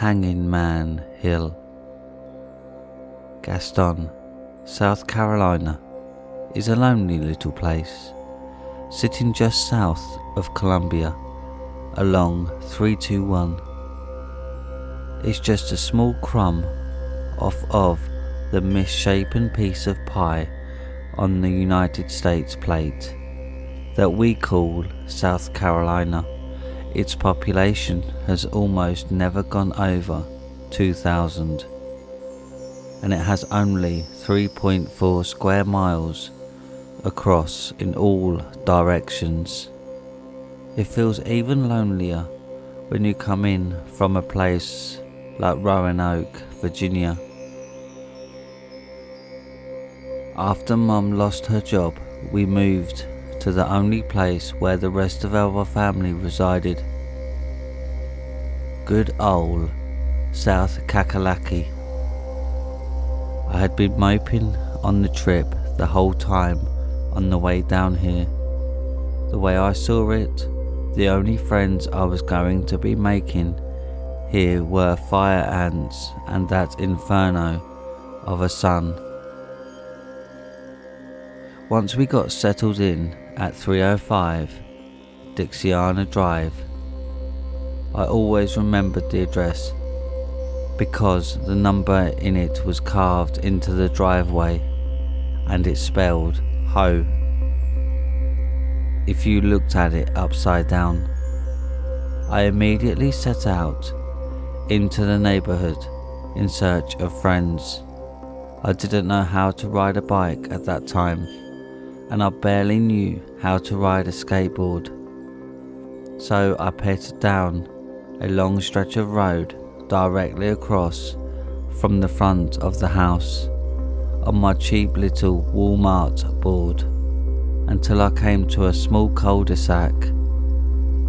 Hangman Hill. Gaston, South Carolina, is a lonely little place, sitting just south of Columbia, along 321. It's just a small crumb off of the misshapen piece of pie on the United States plate that we call South Carolina. Its population has almost never gone over 2,000, and it has only 3.4 square miles across in all directions. It feels even lonelier when you come in from a place like Roanoke, Virginia. After Mum lost her job, we moved to the only place where the rest of our family resided. Good old South Kakalaki. I had been moping on the trip the whole time on the way down here. The way I saw it, the only friends I was going to be making here were fire ants and that inferno of a sun. Once we got settled in at 305 Dixiana Drive, I always remembered the address because the number in it was carved into the driveway and it spelled Ho if you looked at it upside down. I immediately set out into the neighborhood in search of friends. I didn't know how to ride a bike at that time, and I barely knew how to ride a skateboard. So I petted down a long stretch of road directly across from the front of the house on my cheap little Walmart board until I came to a small cul-de-sac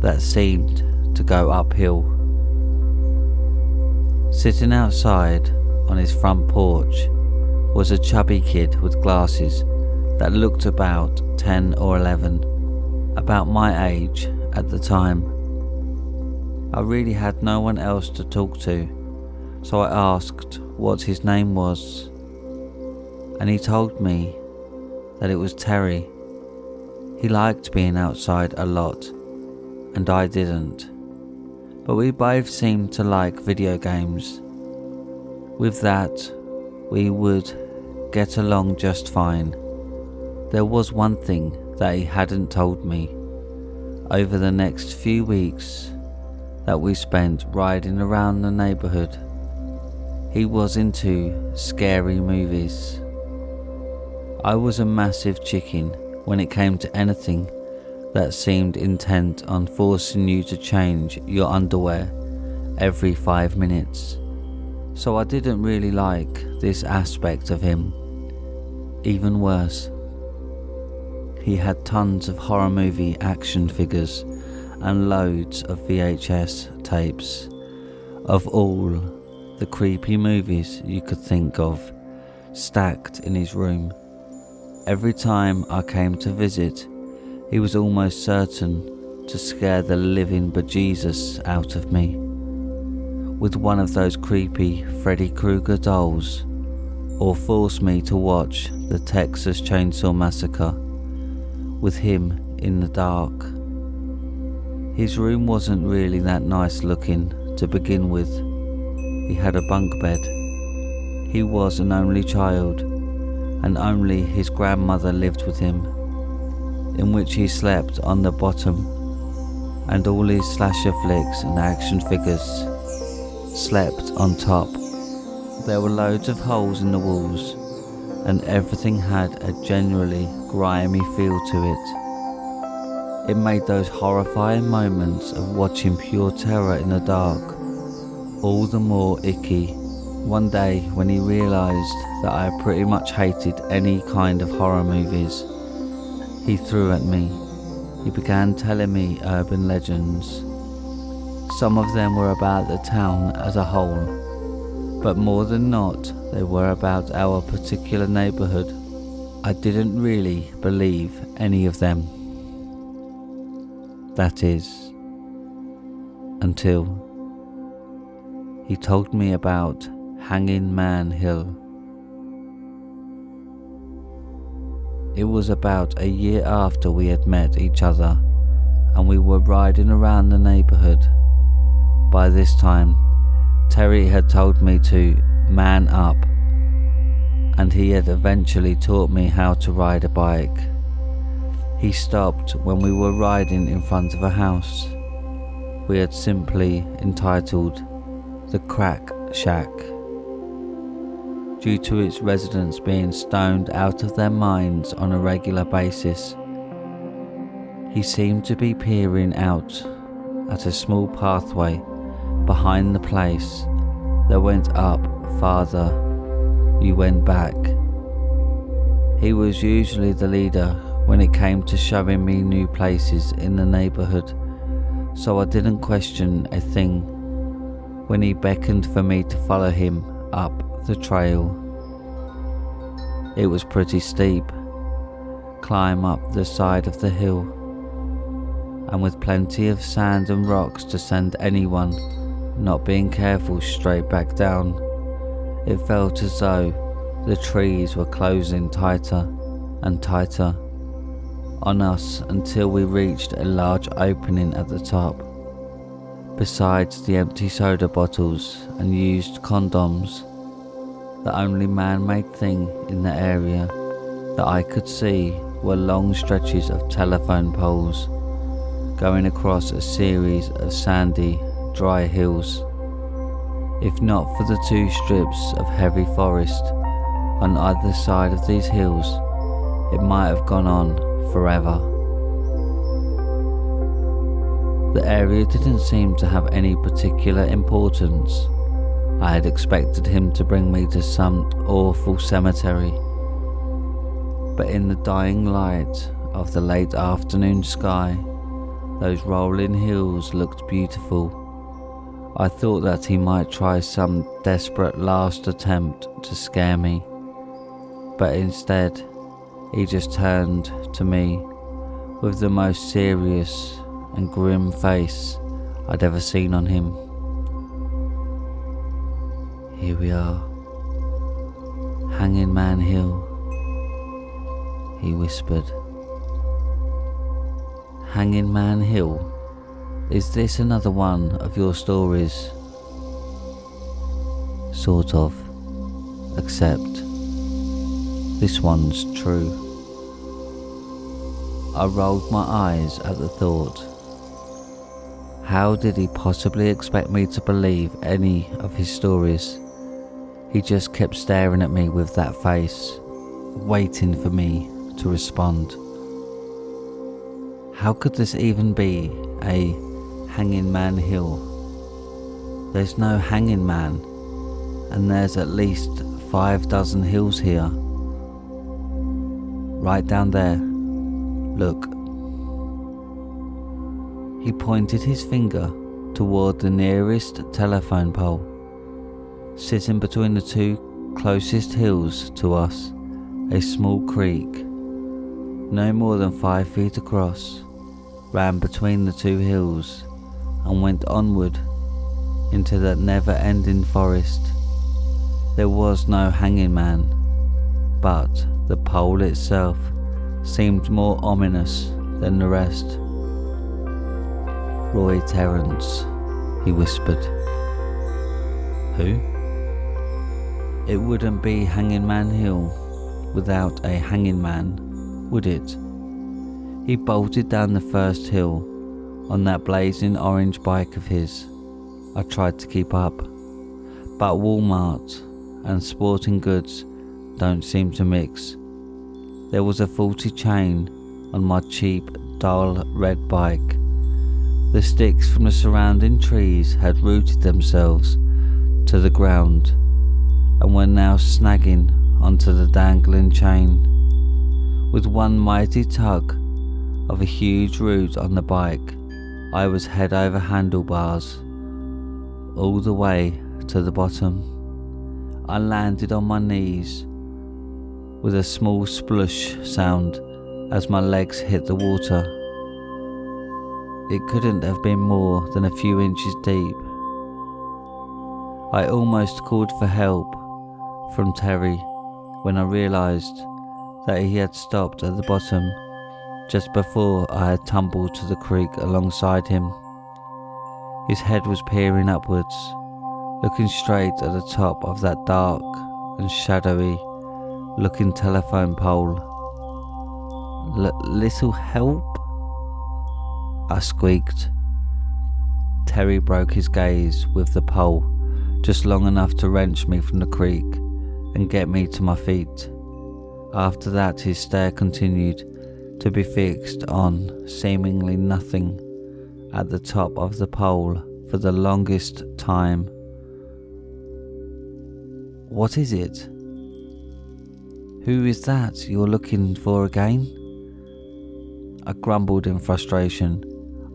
that seemed to go uphill. Sitting outside on his front porch was a chubby kid with glasses that looked about 10 or 11, about my age at the time. I really had no one else to talk to, so I asked what his name was, and he told me that it was Terry. He liked being outside a lot, and I didn't, but we both seemed to like video games. With that, we would get along just fine. There was one thing that he hadn't told me. Over the next few weeks that we spent riding around the neighborhood, he was into scary movies. I was a massive chicken when it came to anything that seemed intent on forcing you to change your underwear every 5 minutes. So I didn't really like this aspect of him. Even worse, he had tons of horror movie action figures and loads of VHS tapes of all the creepy movies you could think of stacked in his room. Every time I came to visit, he was almost certain to scare the living bejesus out of me with one of those creepy Freddy Krueger dolls, or force me to watch the Texas Chainsaw Massacre with him in the dark. His room wasn't really that nice looking to begin with. He had a bunk bed. He was an only child, and only his grandmother lived with him, in which he slept on the bottom, and all his slasher flicks and action figures slept on top. There were loads of holes in the walls, and everything had a generally grimy feel to it. It made those horrifying moments of watching pure terror in the dark all the more icky. One day, when he realised that I pretty much hated any kind of horror movies, he threw at me. He began telling me urban legends. Some of them were about the town as a whole, but more than not, they were about our particular neighbourhood. I didn't really believe any of them. That is, until He told me about Hangman Hill. It was about a year after we had met each other, and we were riding around the neighbourhood. By this time, Terry had told me to man up, and he had eventually taught me how to ride a bike. He stopped when we were riding in front of a house we had simply entitled the Crack Shack, due to its residents being stoned out of their minds on a regular basis. He seemed to be peering out at a small pathway behind the place that went up farther. You went back. He was usually the leader when it came to showing me new places in the neighbourhood, so I didn't question a thing when he beckoned for me to follow him up the trail. It was pretty steep, climb up the side of the hill, and with plenty of sand and rocks to send anyone not being careful straight back down. It felt as though the trees were closing tighter and tighter on us until we reached a large opening at the top. Besides the empty soda bottles and used condoms, the only man-made thing in the area that I could see were long stretches of telephone poles going across a series of sandy, dry hills. If not for the two strips of heavy forest on either side of these hills, it might have gone on forever. The area didn't seem to have any particular importance. I had expected him to bring me to some awful cemetery, but in the dying light of the late afternoon sky, those rolling hills looked beautiful. I thought that he might try some desperate last attempt to scare me, but instead he just turned to me with the most serious and grim face I'd ever seen on him. "Here we are, Hangman Hill," he whispered. "Hangman Hill? Is this another one of your stories?" "Sort of, except this one's true." I rolled my eyes at the thought. How did he possibly expect me to believe any of his stories? He just kept staring at me with that face, waiting for me to respond. How could this even be a Hangman Hill? There's no hanging man, and there's at least 6 hills here. Right down there. Look. He pointed his finger toward the nearest telephone pole. Sitting between the two closest hills to us, a small creek, no more than 5 feet across, ran between the two hills and went onward into that never-ending forest. There was no hanging man, but the pole itself seemed more ominous than the rest. "Roy Terrence," he whispered. "Who?" It wouldn't be Hangman Hill without a hanging man, would it? He bolted down the first hill on that blazing orange bike of his. I tried to keep up, but Walmart and sporting goods don't seem to mix. There was a faulty chain on my cheap, dull red bike. The sticks from the surrounding trees had rooted themselves to the ground and were now snagging onto the dangling chain. With one mighty tug of a huge root on the bike, I was head over handlebars, all the way to the bottom. I landed on my knees with a small splush sound as my legs hit the water. It couldn't have been more than a few inches deep. I almost called for help from Terry when I realised that he had stopped at the bottom just before I had tumbled to the creek alongside him. His head was peering upwards, looking straight at the top of that dark and shadowy looking telephone pole. Little help? I squeaked. Terry broke his gaze with the pole just long enough to wrench me from the creek and get me to my feet. After that, his stare continued to be fixed on seemingly nothing at the top of the pole for the longest time. What is it? Who is that you're looking for again? I grumbled in frustration.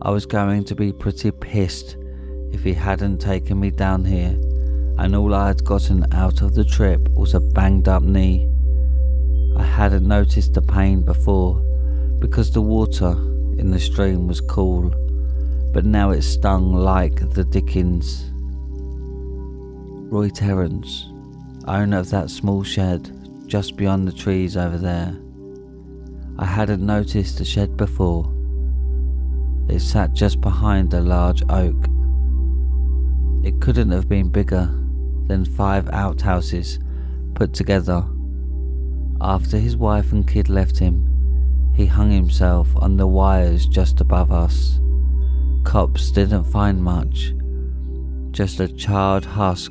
I was going to be pretty pissed if he hadn't taken me down here, and all I had gotten out of the trip was a banged up knee. I hadn't noticed the pain before because the water in the stream was cool, but now it stung like the dickens. Roy Terrence, owner of that small shed just beyond the trees over there. I hadn't noticed the shed before. It sat just behind a large oak. It couldn't have been bigger than 5 outhouses put together. After his wife and kid left him, he hung himself on the wires just above us. Cops didn't find much, just a charred husk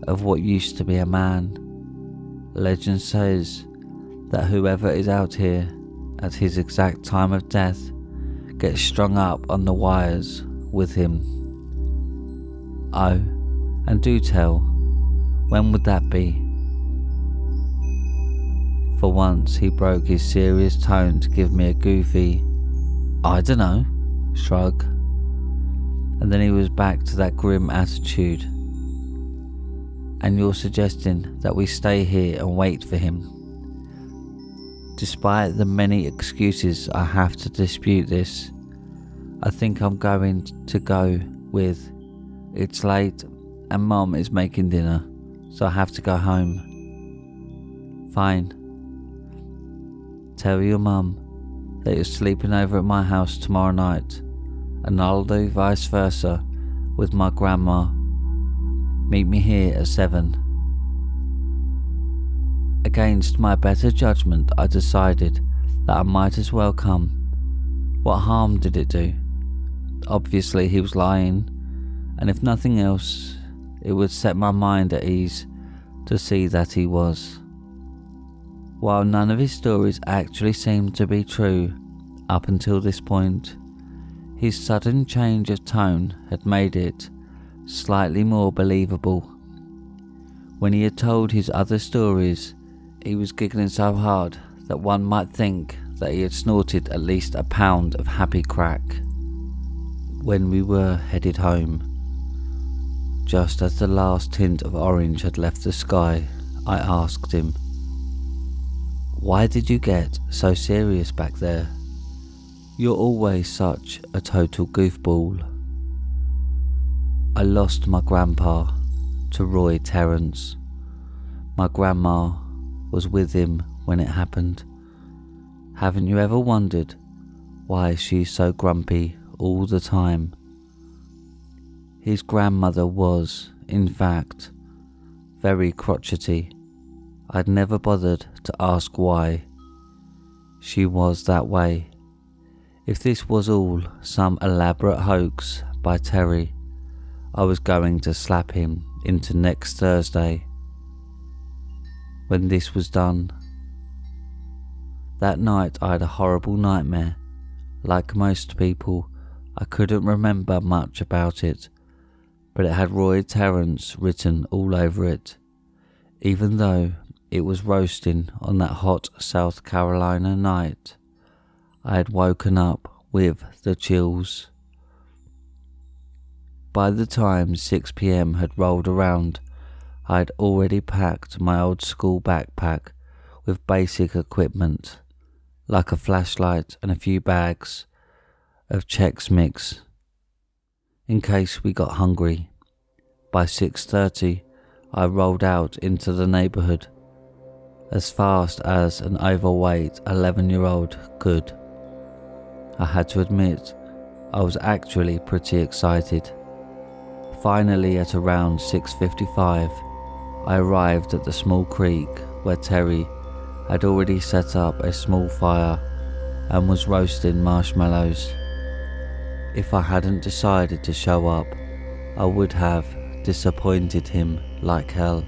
of what used to be a man. Legend says that whoever is out here at his exact time of death gets strung up on the wires with him. Oh, and do tell, when would that be? For once he broke his serious tone to give me a goofy, I dunno, shrug, and then he was back to that grim attitude. And you're suggesting that we stay here and wait for him? Despite the many excuses I have to dispute this, I think I'm going to go with, it's late and Mom is making dinner, so I have to go home. Fine. Tell your Mum that you're sleeping over at my house tomorrow night, and I'll do vice versa with my grandma. Meet me here at 7. Against my better judgment, I decided that I might as well come. What harm did it do? Obviously he was lying, and if nothing else, it would set my mind at ease to see that he was. While none of his stories actually seemed to be true up until this point, his sudden change of tone had made it slightly more believable. When he had told his other stories, he was giggling so hard that one might think that he had snorted at least a pound of happy crack. When we were headed home, just as the last tint of orange had left the sky, I asked him, "Why did you get so serious back there? You're always such a total goofball." I lost my grandpa to Roy Terrence. My grandma was with him when it happened. Haven't you ever wondered why she's so grumpy all the time? His grandmother was, in fact, very crotchety. I'd never bothered to ask why. She was that way. If this was all some elaborate hoax by Terry, I was going to slap him into next Thursday. When this was done, that night I had a horrible nightmare. Like most people, I couldn't remember much about it, but it had Roy Terrence written all over it, even though it was roasting on that hot South Carolina night. I had woken up with the chills. By the time 6 p.m. had rolled around, I had already packed my old school backpack with basic equipment, like a flashlight and a few bags of Chex Mix, in case we got hungry. By 6:30, I rolled out into the neighbourhood as fast as an overweight 11-year-old could. I had to admit, I was actually pretty excited. Finally, at around 6:55, I arrived at the small creek where Terry had already set up a small fire and was roasting marshmallows. If I hadn't decided to show up, I would have disappointed him like hell.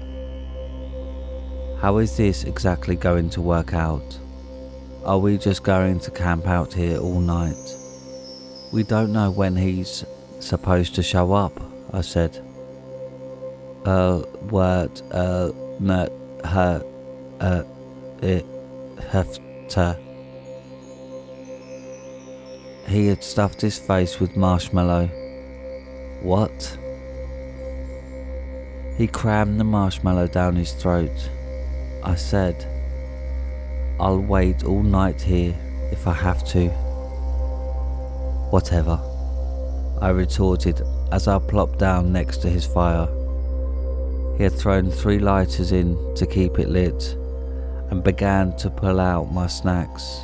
How is this exactly going to work out? Are we just going to camp out here all night? We don't know when he's supposed to show up, I said. He had stuffed his face with marshmallow. What? He crammed the marshmallow down his throat. I said, I'll wait all night here if I have to. Whatever, I retorted as I plopped down next to his fire. He had thrown 3 lighters in to keep it lit and began to pull out my snacks.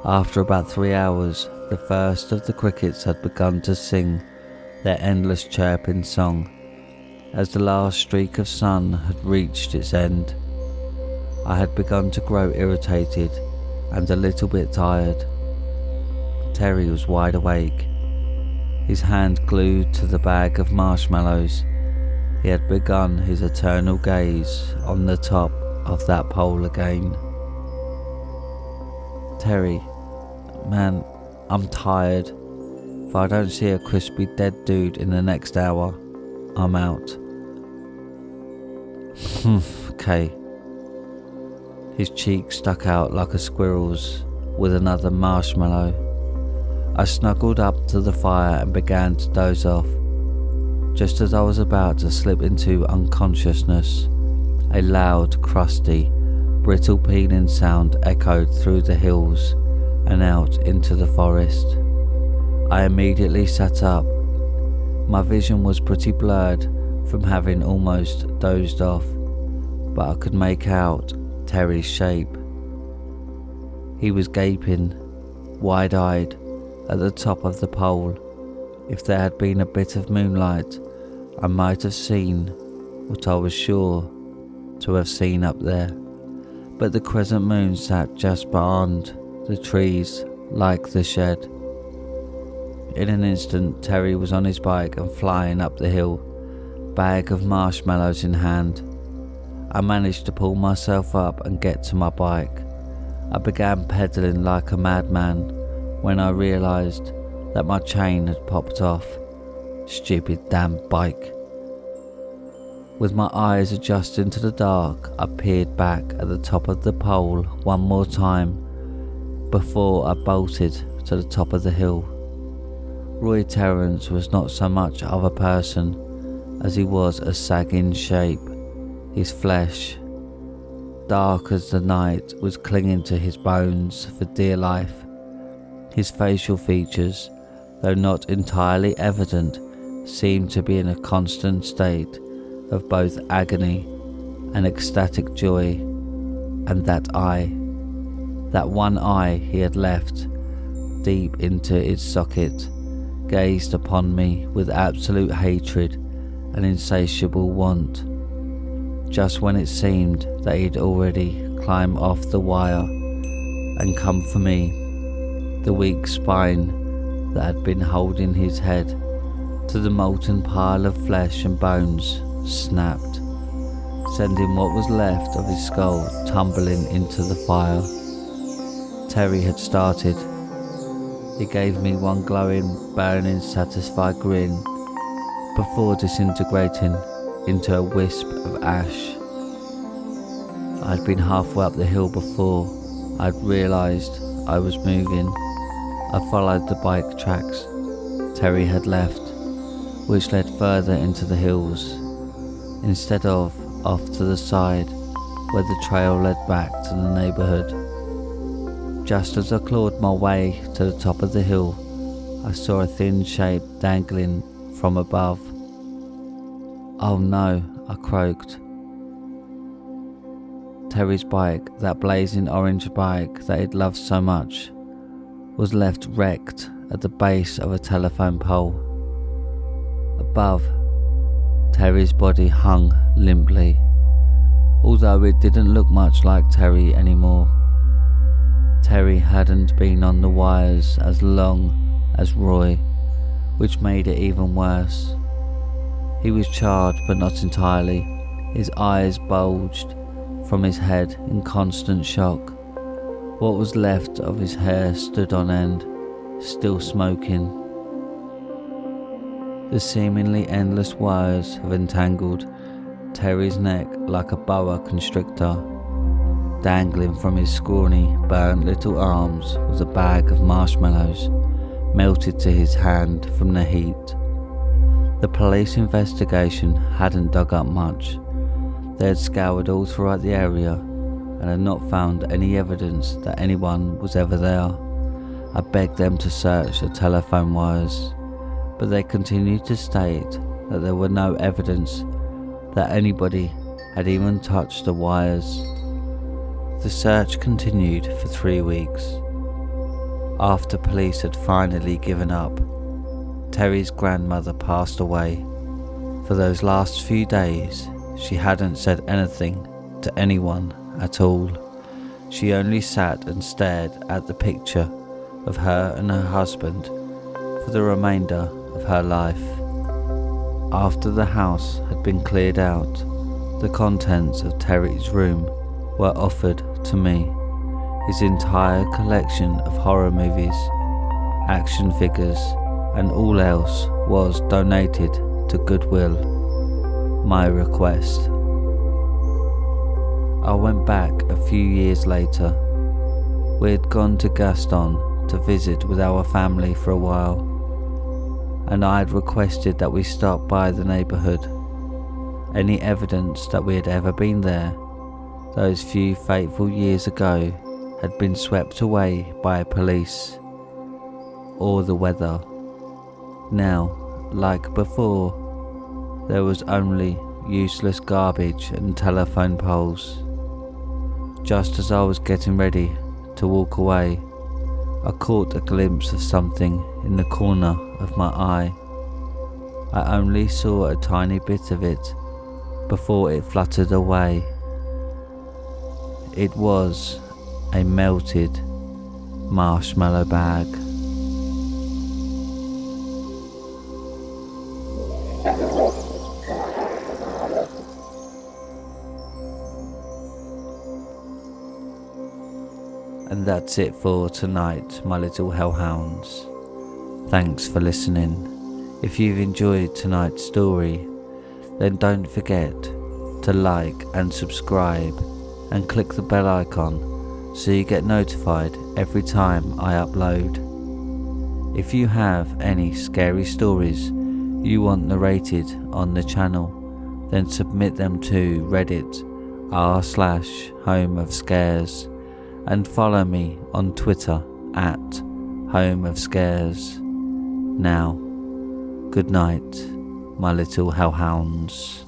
After about 3 hours, the first of the crickets had begun to sing their endless chirping song. As the last streak of sun had reached its end, I had begun to grow irritated and a little bit tired. Terry was wide awake, his hand glued to the bag of marshmallows. He had begun his eternal gaze on the top of that pole again. Terry, man, I'm tired. If I don't see a crispy dead dude in the next hour, I'm out. Okay. His cheek stuck out like a squirrel's with another marshmallow. I snuggled up to the fire and began to doze off. Just as I was about to slip into unconsciousness, a loud, crusty, brittle peeling sound echoed through the hills and out into the forest. I immediately sat up. My vision was pretty blurred from having almost dozed off, but I could make out Terry's shape. He was gaping, wide-eyed, at the top of the pole. If there had been a bit of moonlight, I might have seen what I was sure to have seen up there, but the crescent moon sat just beyond the trees like the shed. In an instant, Terry was on his bike and flying up the hill, bag of marshmallows in hand. I managed to pull myself up and get to my bike. I began pedaling like a madman when I realised that my chain had popped off. Stupid damn bike. With my eyes adjusting to the dark, I peered back at the top of the pole one more time before I bolted to the top of the hill. Roy Terrence was not so much of a person as he was a sagging shape. His flesh, dark as the night, was clinging to his bones for dear life. His facial features, though not entirely evident, seemed to be in a constant state of both agony and ecstatic joy. And that eye, that one eye he had left deep into its socket, gazed upon me with absolute hatred and insatiable want. Just when it seemed that he'd already climbed off the wire and come for me, the weak spine that had been holding his head to the molten pile of flesh and bones snapped, sending what was left of his skull tumbling into the fire. Terry had started. He gave me one glowing, burning, satisfied grin before disintegrating into a wisp of ash. I'd been halfway up the hill before I'd realised I was moving. I followed the bike tracks Terry had left, which led further into the hills, instead of off to the side where the trail led back to the neighbourhood. Just as I clawed my way to the top of the hill, I saw a thin shape dangling from above. "Oh no," I croaked. Terry's bike, that blazing orange bike that he'd loved so much, was left wrecked at the base of a telephone pole. Above, Terry's body hung limply, although it didn't look much like Terry anymore. Terry hadn't been on the wires as long as Roy, which made it even worse. He was charred but not entirely. His eyes bulged from his head in constant shock. What was left of his hair stood on end, still smoking. The seemingly endless wires have entangled Terry's neck like a boa constrictor. Dangling from his scrawny, burnt little arms was a bag of marshmallows, melted to his hand from the heat. The police investigation hadn't dug up much. They had scoured all throughout the area and had not found any evidence that anyone was ever there. I begged them to search the telephone wires, but they continued to state that there were no evidence that anybody had even touched the wires. The search continued for 3 weeks. After police had finally given up, Terry's grandmother passed away. For those last few days, she hadn't said anything to anyone at all. She only sat and stared at the picture of her and her husband for the remainder of her life. After the house had been cleared out, the contents of Terry's room were offered to me. His entire collection of horror movies, action figures, and all else was donated to Goodwill. My request. I went back a few years later. We had gone to Gaston to visit with our family for a while, and I had requested that we stop by the neighbourhood. Any evidence that we had ever been there, those few fateful years ago, had been swept away by police or the weather. Now, like before, there was only useless garbage and telephone poles. Just as I was getting ready to walk away, I caught a glimpse of something in the corner of my eye. I only saw a tiny bit of it before it fluttered away. It was a melted marshmallow bag. And that's it for tonight, my little hellhounds. Thanks for listening. If you've enjoyed tonight's story, then don't forget to like and subscribe and click the bell icon so you get notified every time I upload. If you have any scary stories you want narrated on the channel, then submit them to Reddit r/homeofscares and follow me on Twitter at homeofscares. Now, good night, my little hellhounds.